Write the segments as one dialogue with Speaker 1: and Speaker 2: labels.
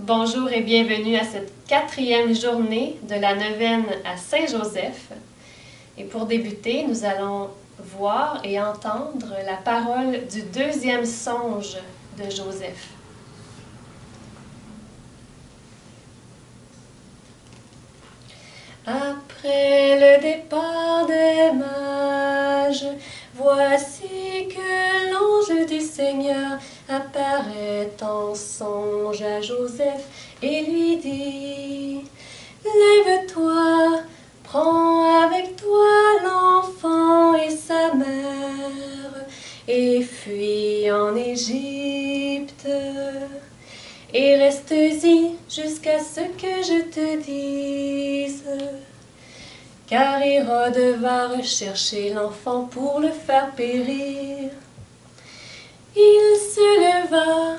Speaker 1: Bonjour et bienvenue à cette 4e journée de la neuvaine à Saint-Joseph. Et pour débuter, nous allons voir et entendre la parole du 2e songe de Joseph. Après le départ des mages, voici que l'ange du Seigneur apparaît en songe à Joseph et lui dit: Lève-toi, prends avec toi l'enfant et sa mère, et fuis en Égypte, et reste-y jusqu'à ce que je te dise. Car Hérode va rechercher l'enfant pour le faire périr. Il se leva,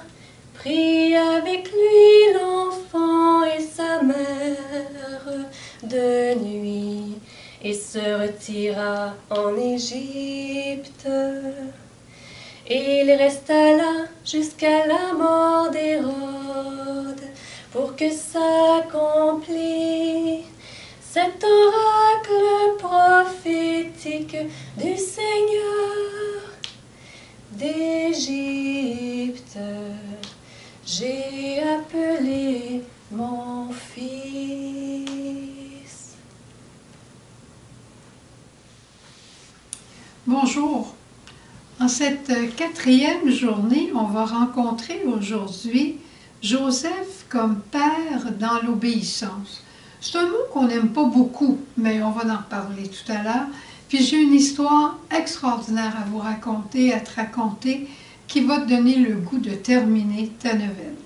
Speaker 1: prit avec lui l'enfant et sa mère de nuit, et se retira en Égypte. Et il resta là jusqu'à la mort d'Hérode, pour que s'accomplisse cet oracle prophétique du Seigneur d'Égypte. J'ai appelé mon fils.
Speaker 2: Bonjour. En cette 4e journée, on va rencontrer aujourd'hui Joseph comme père dans l'obéissance. C'est un mot qu'on n'aime pas beaucoup, mais on va en reparler tout à l'heure. Puis j'ai une histoire extraordinaire à vous raconter, à te raconter, qui va te donner le goût de terminer ta neuvaine.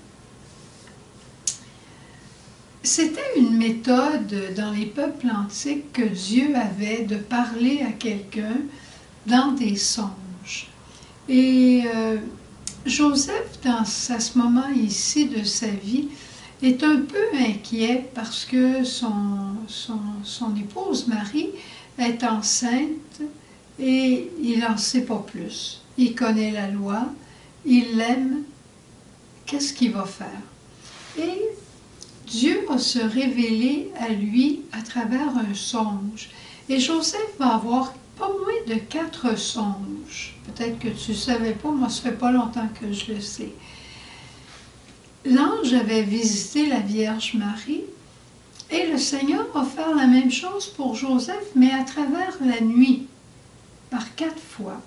Speaker 2: C'était une méthode dans les peuples antiques que Dieu avait de parler à quelqu'un dans des songes. Et Joseph, dans ce moment ici de sa vie, est un peu inquiet parce que son épouse Marie est enceinte et il n'en sait pas plus. Il connaît la loi, il l'aime, qu'est-ce qu'il va faire? Et Dieu va se révéler à lui à travers un songe. Et Joseph va avoir pas moins de 4 songes. Peut-être que tu ne savais pas, moi ça fait pas longtemps que je le sais. L'ange avait visité la Vierge Marie et le Seigneur va faire la même chose pour Joseph, mais à travers la nuit, par 4 fois.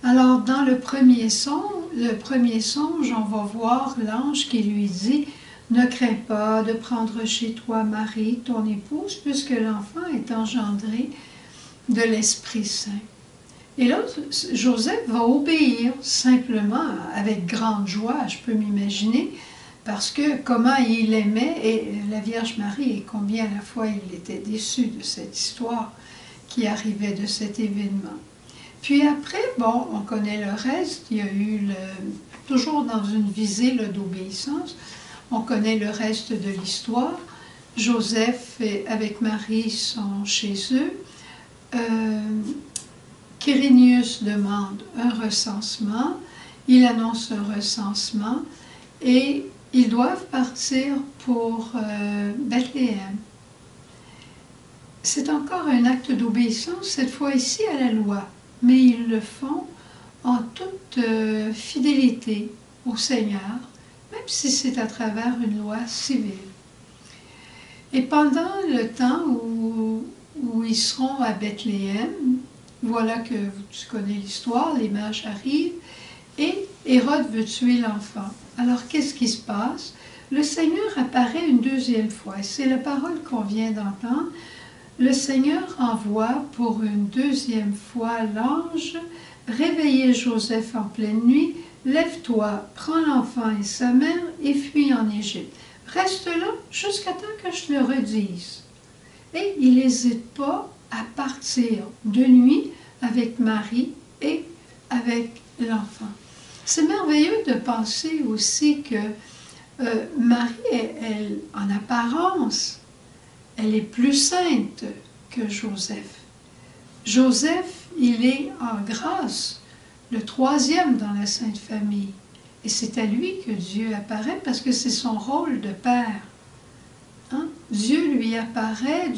Speaker 2: Alors, dans le premier songe, on va voir l'ange qui lui dit « Ne crains pas de prendre chez toi Marie, ton épouse, puisque l'enfant est engendré de l'Esprit Saint. » Et là, Joseph va obéir simplement, avec grande joie, je peux m'imaginer, parce que comment il aimait et la Vierge Marie et combien à la fois il était déçu de cette histoire qui arrivait de cet événement. Puis après, bon, on connaît le reste, il y a eu, toujours dans une visée d'obéissance, on connaît le reste de l'histoire. Joseph avec Marie sont chez eux. Quirinius demande un recensement, il annonce un recensement et ils doivent partir pour Bethléem. C'est encore un acte d'obéissance, cette fois ici à la loi, mais ils le font en toute fidélité au Seigneur, même si c'est à travers une loi civile. Et pendant le temps où ils seront à Bethléem, voilà que tu connais l'histoire, les mages arrivent et Hérode veut tuer l'enfant. Alors qu'est-ce qui se passe? Le Seigneur apparaît une 2e fois, et c'est la parole qu'on vient d'entendre. Le Seigneur envoie pour une 2e fois l'ange réveiller Joseph en pleine nuit. Lève-toi, prends l'enfant et sa mère et fuis en Égypte. Reste là jusqu'à temps que je te le redise. Et il n'hésite pas à partir de nuit avec Marie et avec l'enfant. C'est merveilleux de penser aussi que Marie, elle, en apparence, elle est plus sainte que Joseph. Joseph, il est en grâce, le 3e dans la Sainte Famille. Et c'est à lui que Dieu apparaît parce que c'est son rôle de père. Hein? Dieu lui apparaît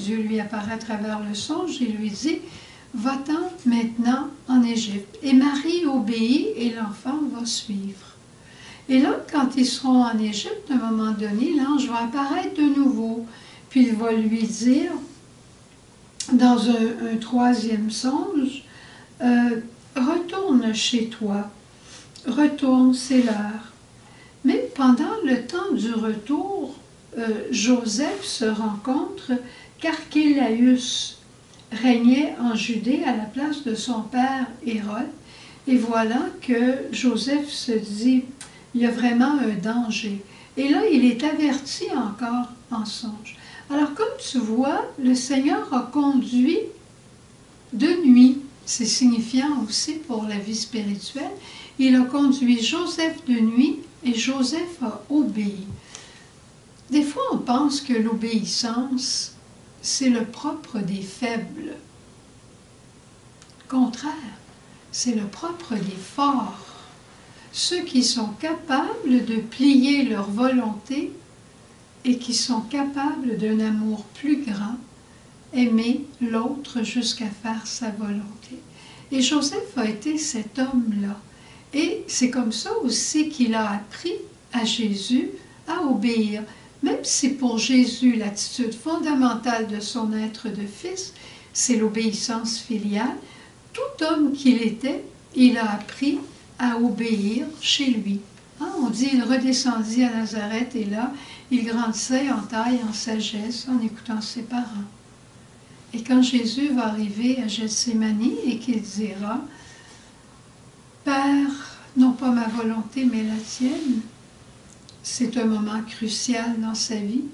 Speaker 2: à travers le songe et lui dit « Va-t'en maintenant en Égypte. » Et Marie obéit et l'enfant va suivre. Et là, quand ils seront en Égypte, à un moment donné, l'ange va apparaître de nouveau. Puis il va lui dire, dans un troisième songe, retourne chez toi, retourne, c'est l'heure. Mais pendant le temps du retour, Joseph se rencontre qu'Archélaüs régnait en Judée à la place de son père Hérode. Et voilà que Joseph se dit, il y a vraiment un danger. Et là, il est averti encore en songe. Alors, comme tu vois, le Seigneur a conduit de nuit, c'est signifiant aussi pour la vie spirituelle, il a conduit Joseph de nuit et Joseph a obéi. Des fois, on pense que l'obéissance, c'est le propre des faibles. Au contraire, c'est le propre des forts. Ceux qui sont capables de plier leur volonté et qui sont capables d'un amour plus grand, aimer l'autre jusqu'à faire sa volonté. Et Joseph a été cet homme-là. Et c'est comme ça aussi qu'il a appris à Jésus à obéir. Même si pour Jésus, l'attitude fondamentale de son être de fils, c'est l'obéissance filiale, tout homme qu'il était, il a appris à obéir chez lui. Hein, on dit il redescendit à Nazareth et là, il grandissait en taille, en sagesse, en écoutant ses parents. Et quand Jésus va arriver à Gethsémani et qu'il dira « Père, non pas ma volonté, mais la tienne », c'est un moment crucial dans sa vie,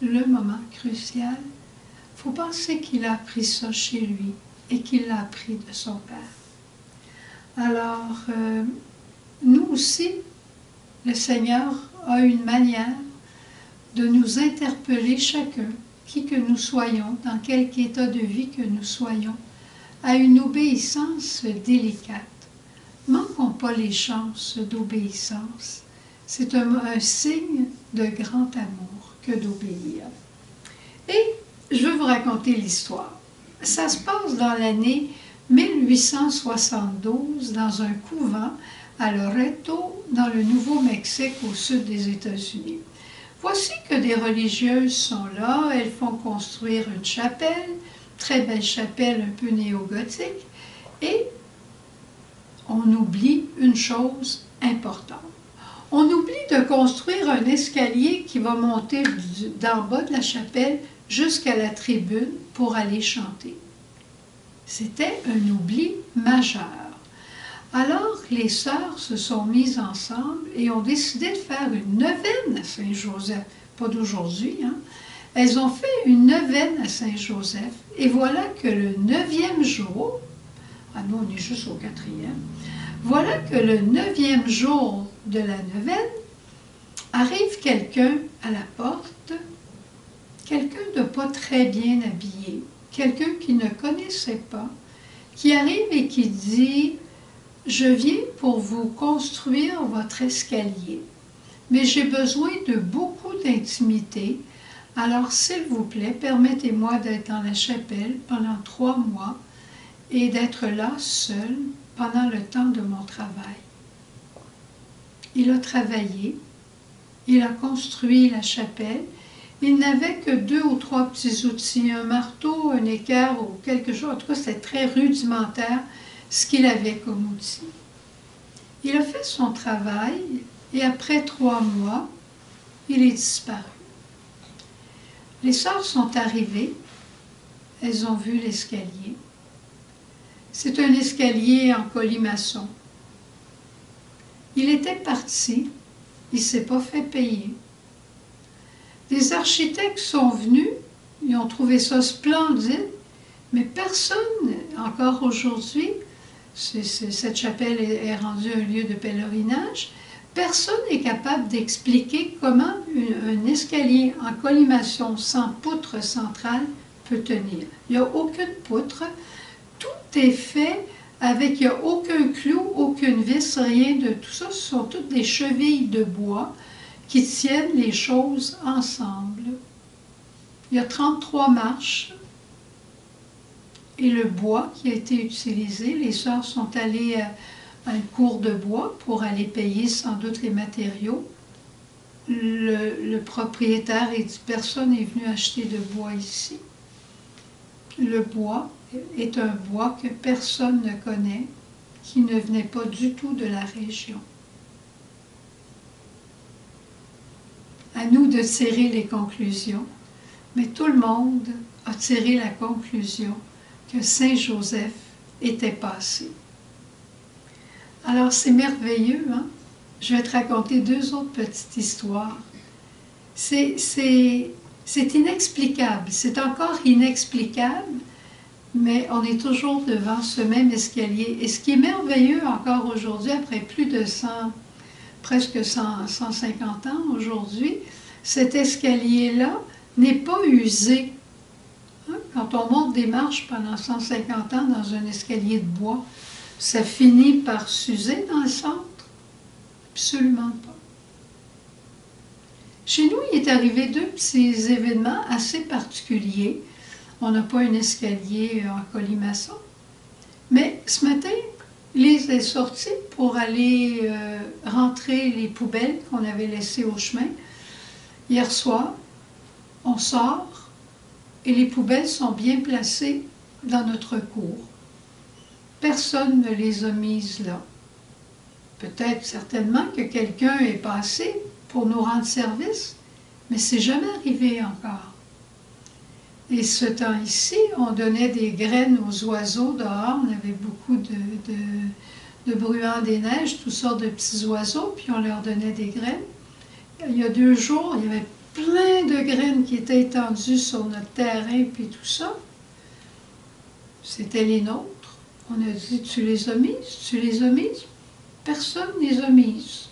Speaker 2: le moment crucial. Il faut penser qu'il a appris ça chez lui et qu'il l'a appris de son père. Alors, nous aussi, le Seigneur a une manière de nous interpeller chacun, qui que nous soyons, dans quelque état de vie que nous soyons, à une obéissance délicate. Manquons pas les chances d'obéissance. C'est un signe de grand amour que d'obéir. Et je veux vous raconter l'histoire. Ça se passe dans l'année 1872 dans un couvent à Loreto, dans le Nouveau-Mexique, au sud des États-Unis. Voici que des religieuses sont là, elles font construire une chapelle, très belle chapelle un peu néo-gothique, et on oublie une chose importante. On oublie de construire un escalier qui va monter d'en bas de la chapelle jusqu'à la tribune pour aller chanter. C'était un oubli majeur. Alors, les sœurs se sont mises ensemble et ont décidé de faire une neuvaine à Saint-Joseph. Pas d'aujourd'hui, hein? Elles ont fait une neuvaine à Saint-Joseph. Et voilà que le 9e jour, ah non, on est juste au 4e, voilà que le 9e jour de la neuvaine, arrive quelqu'un à la porte, quelqu'un de pas très bien habillé, quelqu'un qui ne connaissait pas, qui arrive et qui dit « Je viens pour vous construire votre escalier, mais j'ai besoin de beaucoup d'intimité, alors s'il vous plaît, permettez-moi d'être dans la chapelle pendant 3 mois et d'être là seul pendant le temps de mon travail. » Il a travaillé, il a construit la chapelle. Il n'avait que 2 ou 3 petits outils, un marteau, un équerre ou quelque chose. En tout cas, c'était très rudimentaire ce qu'il avait comme outil. Il a fait son travail et après 3 mois, il est disparu. Les sœurs sont arrivées, elles ont vu l'escalier. C'est un escalier en colimaçon. Il était parti, il ne s'est pas fait payer. Des architectes sont venus, ils ont trouvé ça splendide, mais personne, encore aujourd'hui, cette chapelle est rendue un lieu de pèlerinage, personne n'est capable d'expliquer comment un escalier en colimaçon sans poutre centrale peut tenir. Il n'y a aucune poutre, tout est fait avec il n'y a aucun clou, aucune vis, rien de tout ça. Ce sont toutes des chevilles de bois qui tiennent les choses ensemble. Il y a 33 marches et le bois qui a été utilisé. Les sœurs sont allées à une cour de bois pour aller payer sans doute les matériaux. Le propriétaire a dit personne n'est venu acheter de bois ici. Le bois est un bois que personne ne connaît, qui ne venait pas du tout de la région. À nous de tirer les conclusions, mais tout le monde a tiré la conclusion que Saint Joseph était passé. Alors c'est merveilleux, hein? Je vais te raconter 2 autres petites histoires. C'est inexplicable, c'est encore inexplicable, mais on est toujours devant ce même escalier. Et ce qui est merveilleux encore aujourd'hui, après plus de 100, presque 150 ans aujourd'hui, cet escalier-là n'est pas usé. Hein? Quand on monte des marches pendant 150 ans dans un escalier de bois, ça finit par s'user dans le centre? Absolument pas. Chez nous, il est arrivé 2 petits événements assez particuliers. On n'a pas un escalier en colimaçon. Mais ce matin, Lise est sortie pour aller rentrer les poubelles qu'on avait laissées au chemin. Hier soir, on sort et les poubelles sont bien placées dans notre cour. Personne ne les a mises là. Peut-être certainement que quelqu'un est passé pour nous rendre service, mais c'est jamais arrivé encore. Et ce temps-ci, on donnait des graines aux oiseaux dehors, on avait beaucoup de bruants des neiges, toutes sortes de petits oiseaux, puis on leur donnait des graines. Il y a 2 jours, il y avait plein de graines qui étaient étendues sur notre terrain, puis tout ça. C'était les nôtres. On a dit, tu les as mises? Tu les as mises? Personne ne les a mises.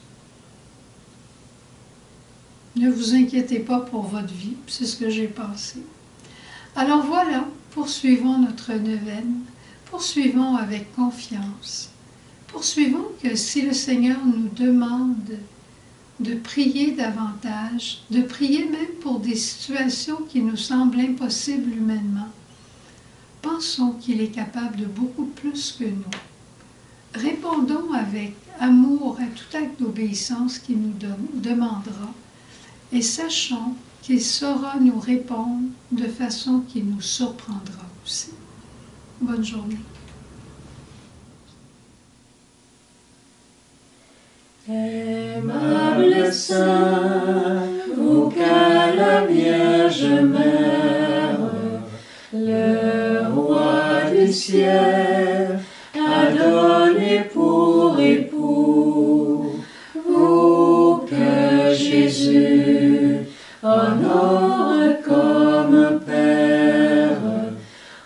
Speaker 2: Ne vous inquiétez pas pour votre vie, c'est ce que j'ai pensé. Alors voilà, poursuivons notre neuvaine, poursuivons avec confiance, poursuivons que si le Seigneur nous demande de prier davantage, de prier même pour des situations qui nous semblent impossibles humainement, pensons qu'il est capable de beaucoup plus que nous. Répondons avec amour à tout acte d'obéissance qu'il nous demandera et sachons qu'il saura nous répondre de façon qui nous surprendra aussi. Bonne journée.
Speaker 3: Aimable Saint, vous qu'à la Vierge Mère, le Roi du ciel a donné pour époux, vous que Jésus honore comme Père,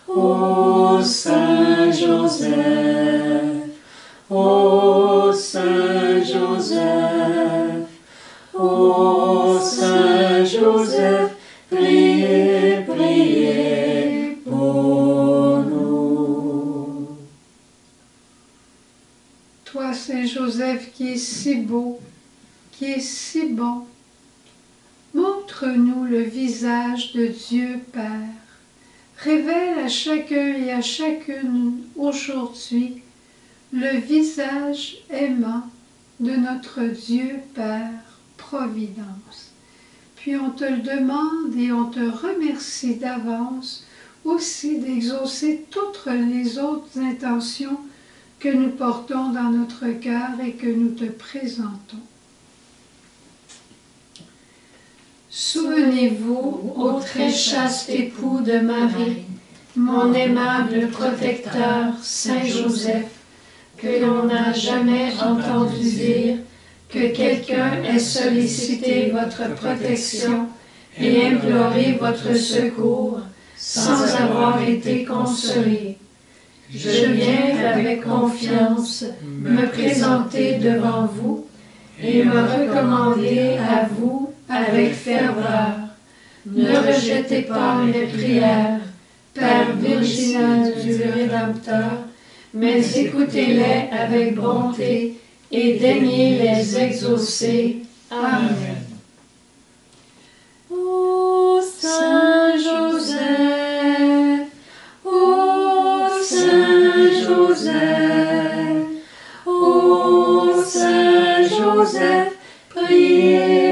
Speaker 3: ô Saint Joseph, ô Saint Joseph, ô Saint Joseph, priez, priez pour nous.
Speaker 2: Toi, Saint Joseph, qui est si beau, qui est si bon, montre-nous le visage de Dieu Père. Révèle à chacun et à chacune aujourd'hui le visage aimant de notre Dieu Père Providence. Puis on te le demande et on te remercie d'avance aussi d'exaucer toutes les autres intentions que nous portons dans notre cœur et que nous te présentons. Souvenez-vous, ô très chaste époux de Marie, mon aimable protecteur, Saint Joseph, que l'on n'a jamais entendu dire que quelqu'un ait sollicité votre protection et imploré votre secours sans avoir été consolé. Je viens avec confiance me présenter devant vous et me recommander à vous avec ferveur. Ne rejetez pas mes prières, Père virginal du Rédempteur,
Speaker 3: mais écoutez-les avec bonté et daignez les exaucer. Amen. Ô Saint Joseph, ô Saint Joseph, ô Saint Joseph, priez